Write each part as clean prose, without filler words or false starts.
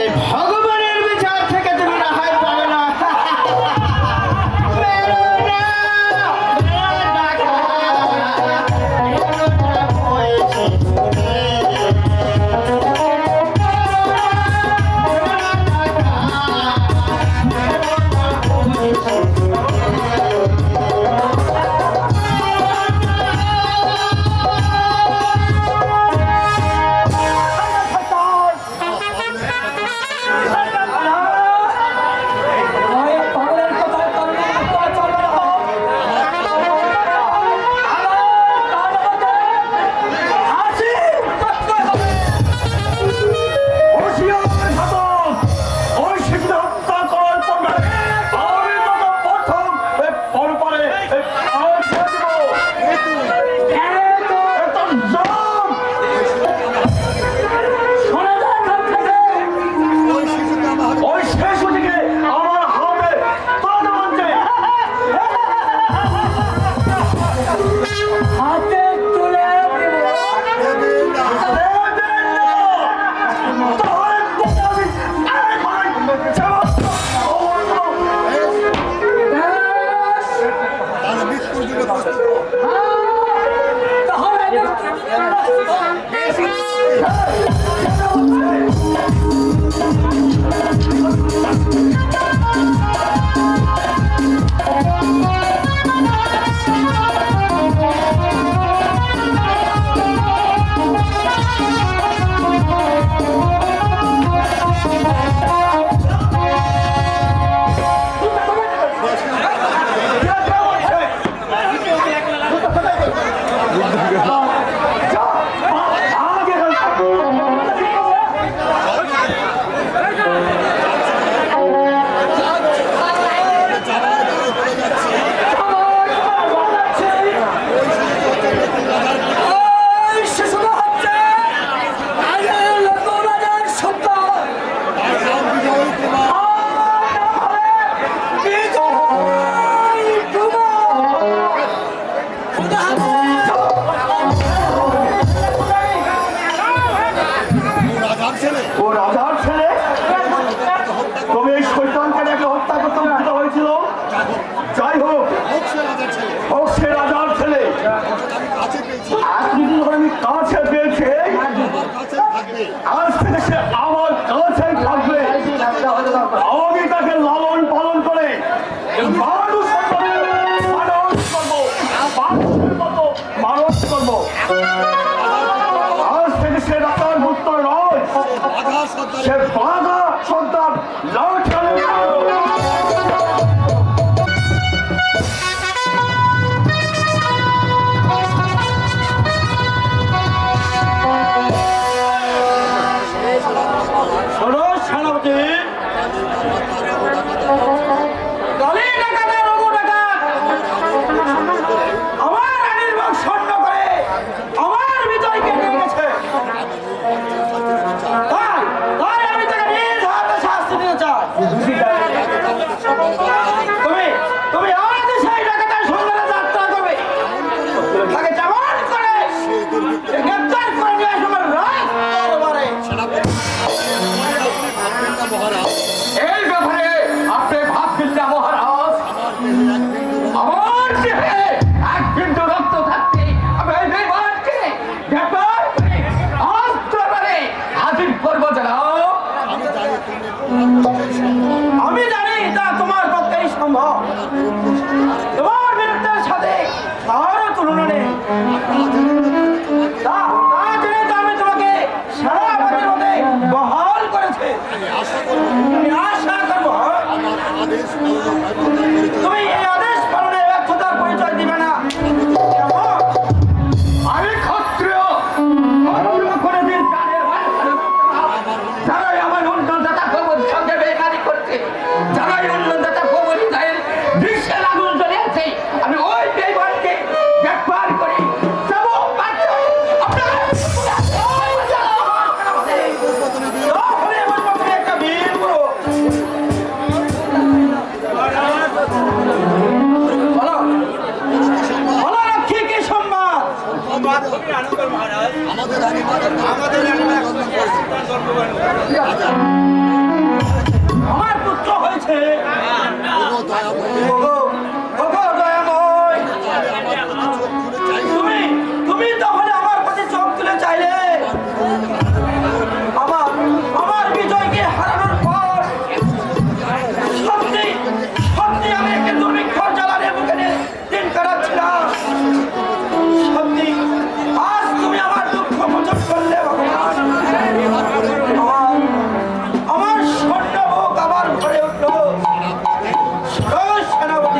এই ভগবানের বিচার থেকে তুমি রেহাই পাবে না। আজ থেকে সে আমার কাছেই থাকবে। আমি তাকে লালন পালন করে মানুষ করবো, মানুষের মতো মানুষ করবো। আজ থেকে সে রাজার পুত্র নয়, সে বাঘা সন্তান। আমার পুত্র হয়েছে। তুমি তাহলে আমার প্রতি চোখ তুলে চাইলে আমার বিজয়কে হারানোর পর সত্যি সত্যি আমি একটি দুর্ভিক্ষর জ্বালানের মুখে দিন কাটাচ্ছিলাম। সত্যি আজ তুমি আমার দুঃখ মোচন করলে ভগবান। আমার স্বর্ণভোগ আবার ঘরে উঠল। সেনাপতি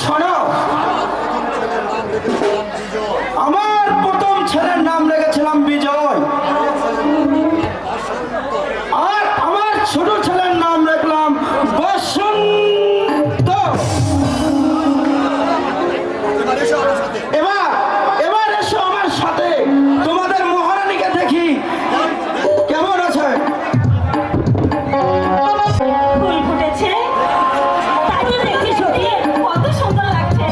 শোনো, আমার প্রথম ছেলের নাম রেখেছিলাম বিজয়, আর আমার ছোট ছেলের নাম রাখলাম বসন্ত। এবার এসো আমার সাথে, তোমাদের মহারানীকে দেখি কেমন আছে। ফুল ফুটেছে, তাই তো দেখছি সত্যি কত সুন্দর লাগছে।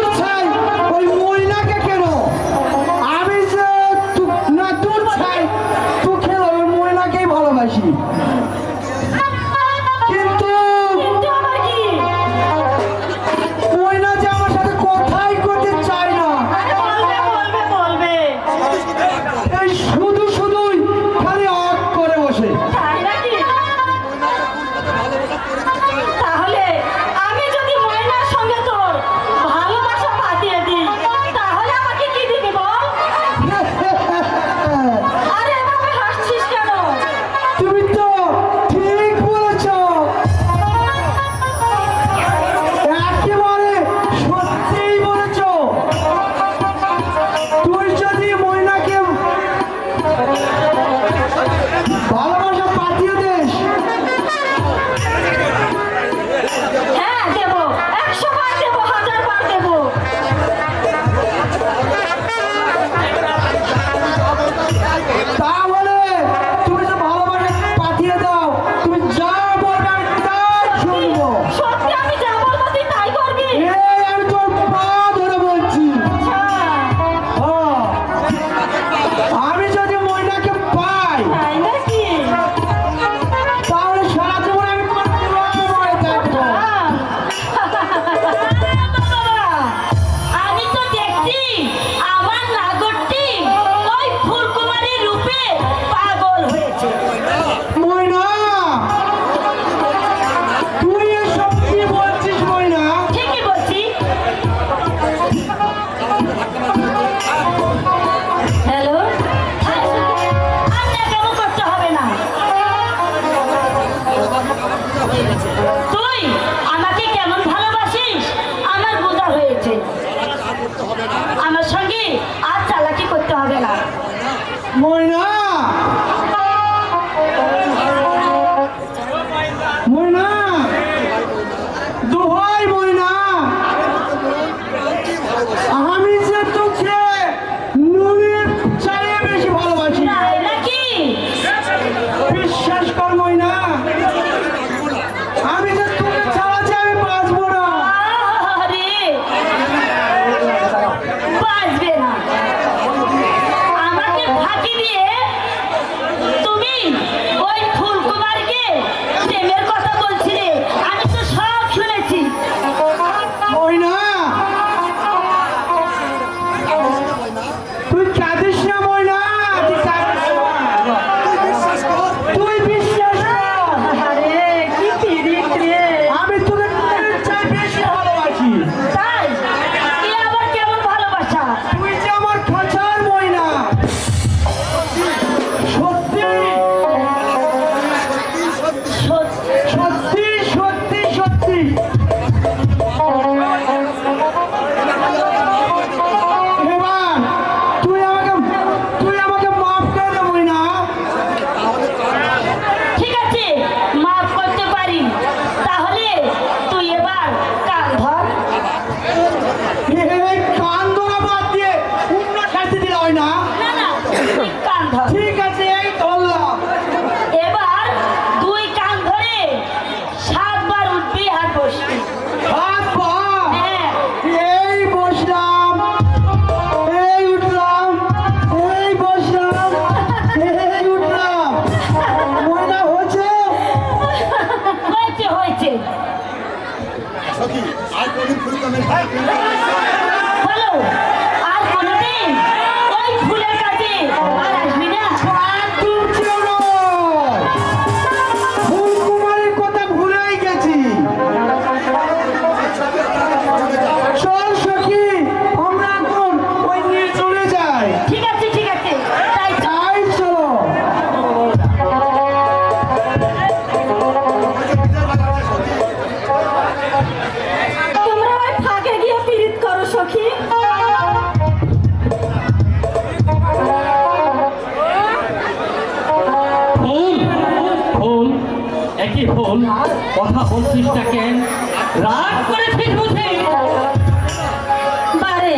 দূর ছাই ওই ময়নাকে কেন আমি যে না দূর ছাই তুই খেলো ওই ময়নাকেই ভালোবাসি কিন্তু কিন্তু আবার কি? ময়না যে আমার সাথে কথাই করতে চায় না আরে বলবে বলবে বলবে। এই শুধু শুধুই খালি অক করে বসে তাই নাকি? তাহলে আমি যদি ময়নার সঙ্গে তোর ভালোবাসা পাঠিয়ে দিই তাহলে আমাকে কি দিবি বল? আরে এভাবে হাসছিস কেন? তুমি তো ঠিক বলেছ একেবারে সত্যিই বলেছ তুই যদি ময়নাকে ভালোবাসা পাঠিয়ে দিস হ্যাঁ দেবো, 100 বার দেবো, 1000 বার দেবো। তাহলে তুমি যে ভালোবাসা পাঠিয়ে দাও তুমি যা বলবে আমি তাই শুনবো সত্যি আমি যা বলবো তুই তাই করবি? এই আমি তোর পা ধরে বলছি আচ্ছা, হ্যাঁ। আমি যদি ময়নাকে পাই তাই নাকি? তাহলে সারা জীবন আমি তোমার প্রেমে থাকবো বাবা, আমি তো দেখছি আমার নাগরটি ওই ফুলকুমারীর রূপে পাগল হয়েছে। ময়না তুই এসব কি বলছিস ময়না ঠিকই বলছি। হ্যালো, আর না কেমন করতে হবে না। তুই আমাকে কেমন ভালোবাসিস আমার বোঝা হয়েছে। আমার সঙ্গে আর চালাকি করতে হবে না। ময়না ময়না দোহাই ময়না আমি যে তোকে নুনের চাইয়ে বেশি ভালোবাসি তাই নাকি? বিশ্বাস কর ময়না আমি যে তোকে ছাড়া যে আমি বাঁচবো না আরে, বাঁচবে না। আমাকে ফাঁকি দিয়ে তুমি ওই ফুলকুমারকে প্রেমের কথা বলছিলে, আমি তো সব শুনেছি। ময়না তুই কাঁদিস না ময়না তুই কাঁদিস না। তুই বিশ্বাস কর আরে কি পিরিত রে। আমি তোকে নুনের চাই বেশি ভালোবাসি তাই? এ আবার কেমন ভালোবাসা? তুই যে আমার খাঁচার ময়না সত্যি সত্যি? সত্যি সত্যি সত্যি এবার তুই আমাকে মাফ করে দে ময়না ঠিক আছে, মাফ করতে পারি। তাহলে তুই এবার কান ধর। এই কান ধরা বাদ দিয়ে অন্য শাস্তি দিলে হয় না না না, তুই কান ধর। ঠিক আছে এই ধরলাম এবার দুই কান ধরে 7 বার উঠবি আর বসবি। হাত পা হ্যাঁ, এই বসলাম এই উঠলাম এই বসলাম এই উঠলাম ময়না হচ্ছে হয়েছে হয়েছে। বলো, আর কোনোদিন ওই ফুলের কাছে আর আসবি না? একদম ছিল না। ফুলকুমারীর কথা ভুলেই গেছি চল সখী আমরা এখন ওই নিয়ে চলে যাই ঠিক আছে ঠিক আছে, তাই চল। তাই চলো তোমরা ওই ফাঁকে গিয়ে পীড়িত করো সখী। ফুল ফুল একই ফুল কথা বলছিস না কেন? রাগ করেছিস বুঝি? বারে,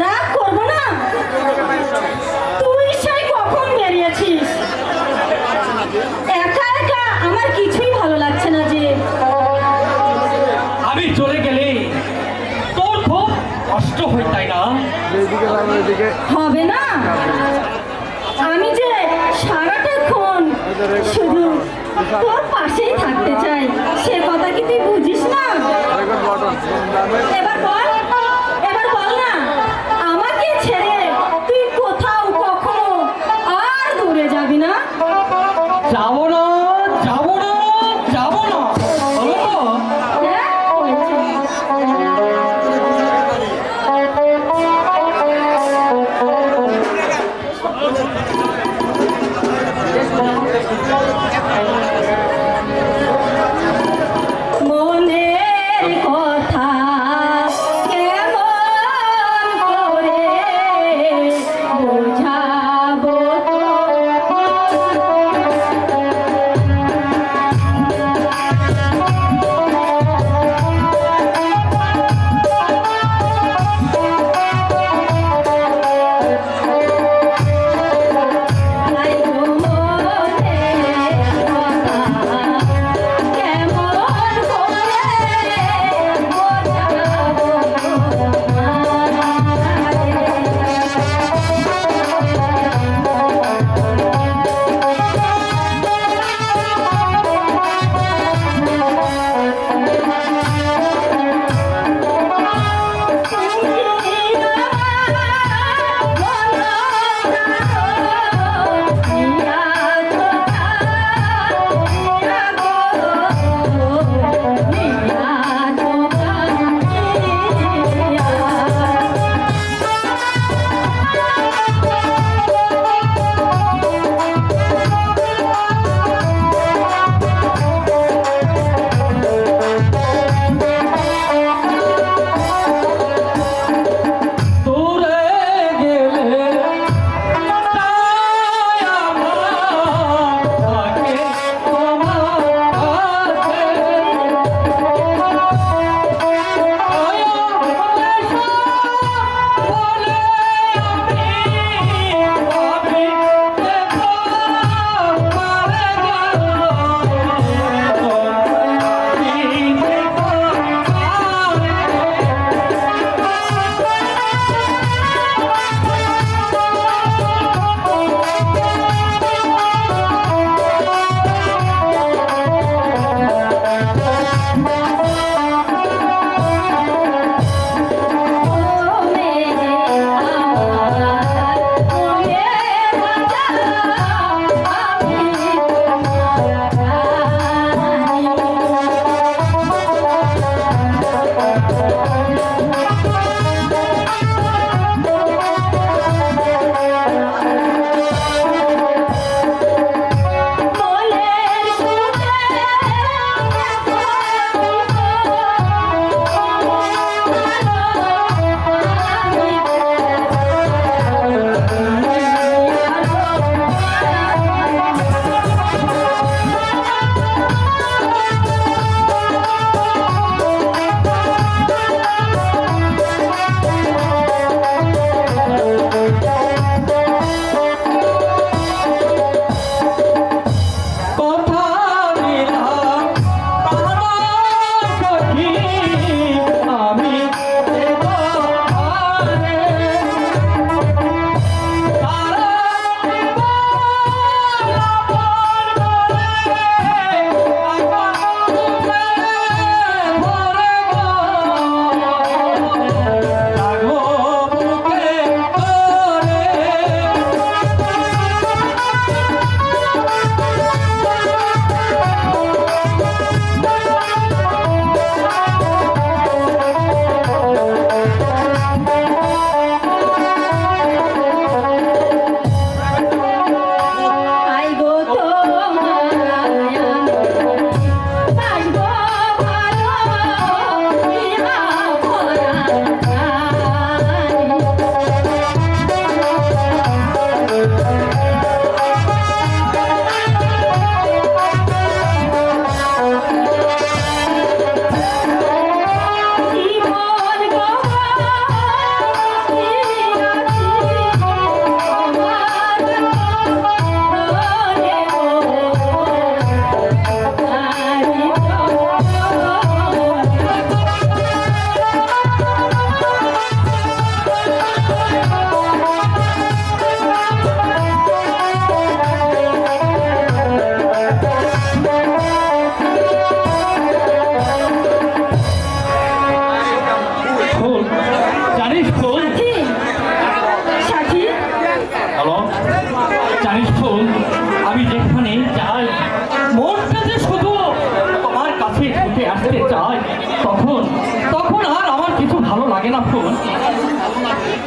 রাগ করবো না? তুই সেই কখন বেরিয়েছিস? একা একা আমার কিছুই ভালো লাগছে না যে। আমি চলে গেলে তোর খুব কষ্ট হয়, তাই না? হবে না? আমি যে সারাটাক্ষণ শুধু তোর পাশেই থাকতে চাই, সে কথা কি তুই বুঝিস না? এবার বল না, আমাকে ছেড়ে তুই কোথাও কখনো আর দূরে যাবি না? যাবো না, যাবো না, যাবো না। বলো তো? হ্যাঁ, হয়েছে। মনের কথা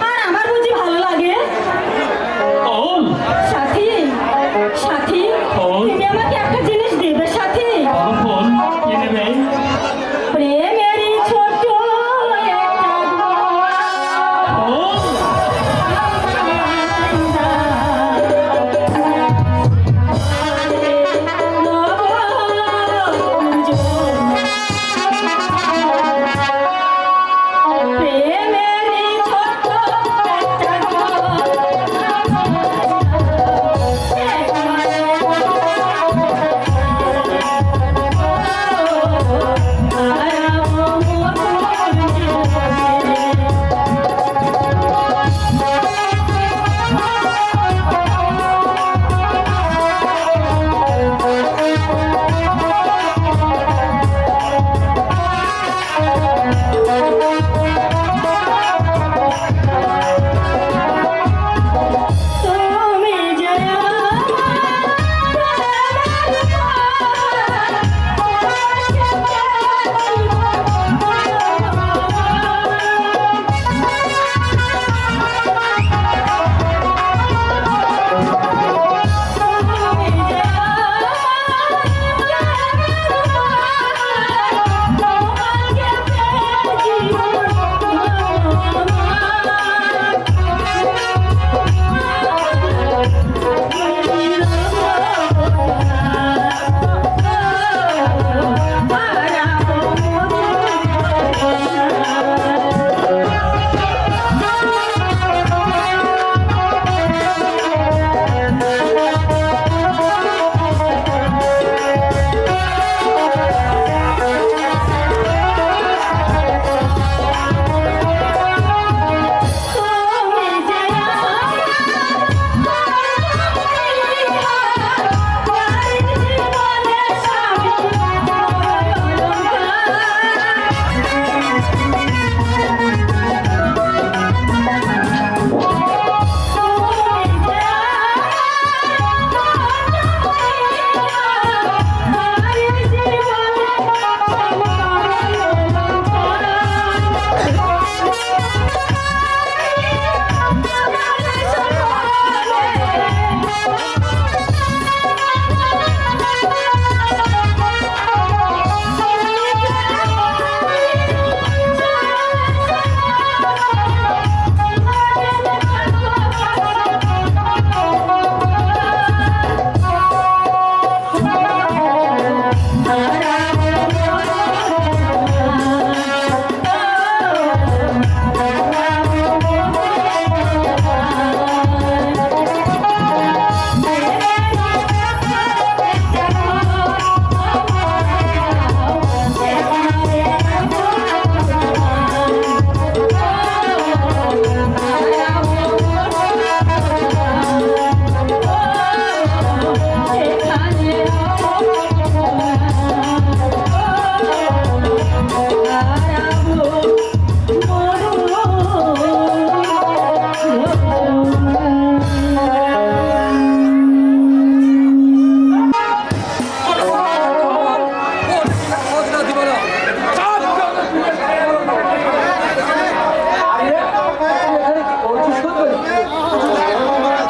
আর আমার বুঝি ভালো লাগে? বল সাথী, সাথী, বল। তুমি আমাকে একটা জিনিস দেবে সাথী? বল কি নেবে? প্রেমেরই ছোট একটা ঘর। বল প্রেমেরই ছোট একটা তুমি যে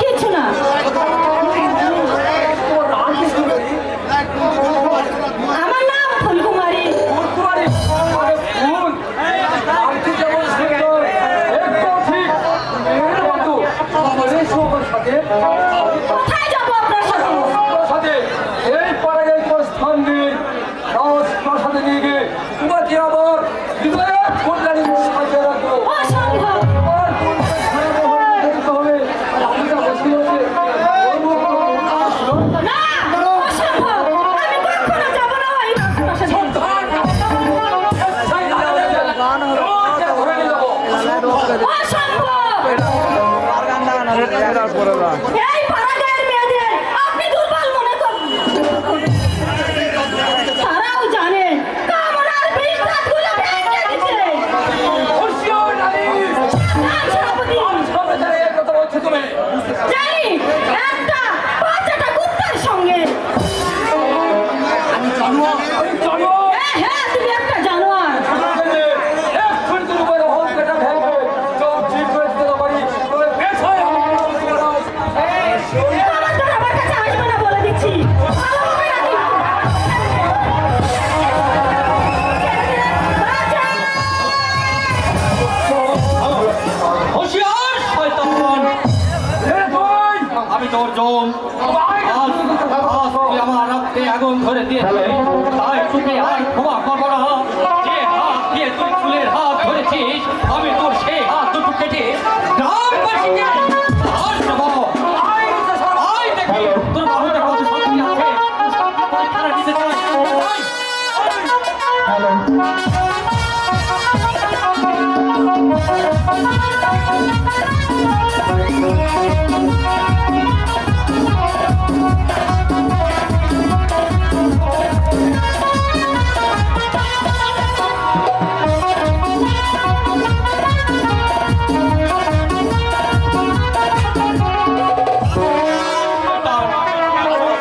কিছু না। আমার নাম ফুলকুমারী। কোথায় যাবো আপনার সাথে? এই পাড়ায় স্থান দিন রাজপ্রাসাদে নিয়ে গিয়ে তোমাকে আবার হৃদয়ে কল্যাণী সাজিয়ে রাখবো। অসম্ভব। আর কোনটা খারাপ হবে দেখতে হবে। আর আমি যা বলছি হচ্ছে, না, অসম্ভব। আমি কখনো যাবো না ওই রাজপ্রাসাদে। অসম্ভব। এই পাড়াগাঁয়ের মেয়েদের আপনি দুর্বল মনে করেন। তারাও জানে কামনার বিষ দাঁতগুলো ভেঙে দিতে। না, সেনাপতি। জানি, একটা বাচ্চাটা কুত্তার সঙ্গে। হ্যাঁ, তুমি একটা জানোয়ার।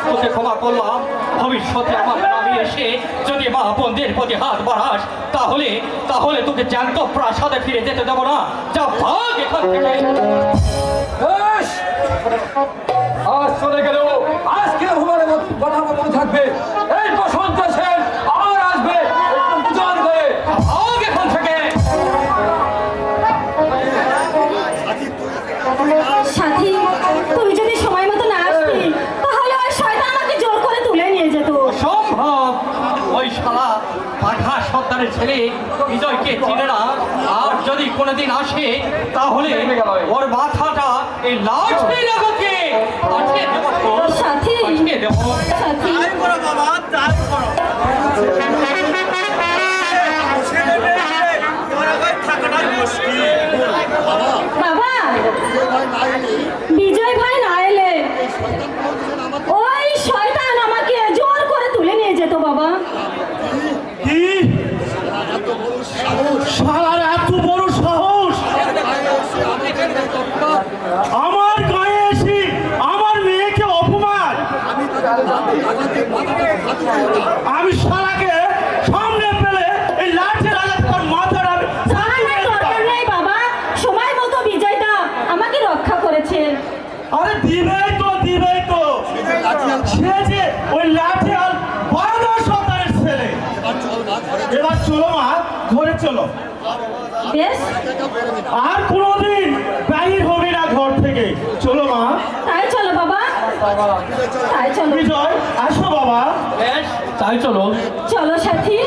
তোকে ক্ষমা করলাম। ভবিষ্যতে আমার নামে এসে যদি মা বোনদের প্রতি হাত বাড়াস তাহলে তাহলে তোকে জ্যান্ত প্রাসাদে ফিরে যেতে দেবো না। যা ভাগ এখান থেকে। বেশ! আজ চলে গেল, আজকে ভগবানের কথা মনে থাকবে। এই বসন্ত সেন আবার আসবে একটু বুঝান করে। ভাগ এখান থেকে। সাথী, তুই যদি সময় মতো না আসতি তাহলে ওই শয়তান আমাকে জোর করে তুলে নিয়ে যেত। অসম্ভব। ওই শালা পাঠা সর্দারের ছেলে বিজয়কে চিনে না। আর যদি কোনোদিন আসে তাহলে ওর মাথাটা এই লাঠি লাগাতে পাঠিয়ে দেবো তো। সাথী, পাঠিয়ে দেবো। সাথী, বাবা, বিজয় ভাই না এলে ওই শয়তান আমাকে জোর করে তুলে নিয়ে যেত বাবা। কি শালার এত বড় সাহস! আমার গায়ে এসে আমার মেয়েকে অপমান! আমি শালাকে সামনে পেলে এই লাঠি লাগাতে তার মাথার আমি সাহায্যের দরকার নেই বাবা, সময় মতো বিজয়টা আমাকে রক্ষা করেছে। আরে দিবেই তো সে যে ওই লাঠি আর বারো সন্তানের ছেলে। এবার চলো মা, ঘরে চলো। বেশ, আর কোনোদিন বাহির হবি না ঘর থেকে। চলো মা। তাই চলো বাবা, তাই চলো। বিজয়, আসো বাবা। বেশ, তাই চলো। চলো সাথী।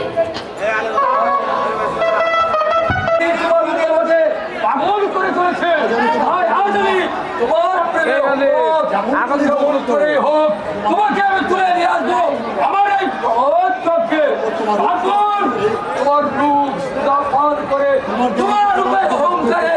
এই তোমার বুকে আমাকে পাগল করে চলেছে। ভাই, আজ আমি তোমার প্রেমে যেমন করেই হোক তোমাকে আমি তুলে নিয়ে আসবো আমার এই সহজ চোখে। তারপর তোমার রূপ দর্শন করে তোমার রূপে সংসারে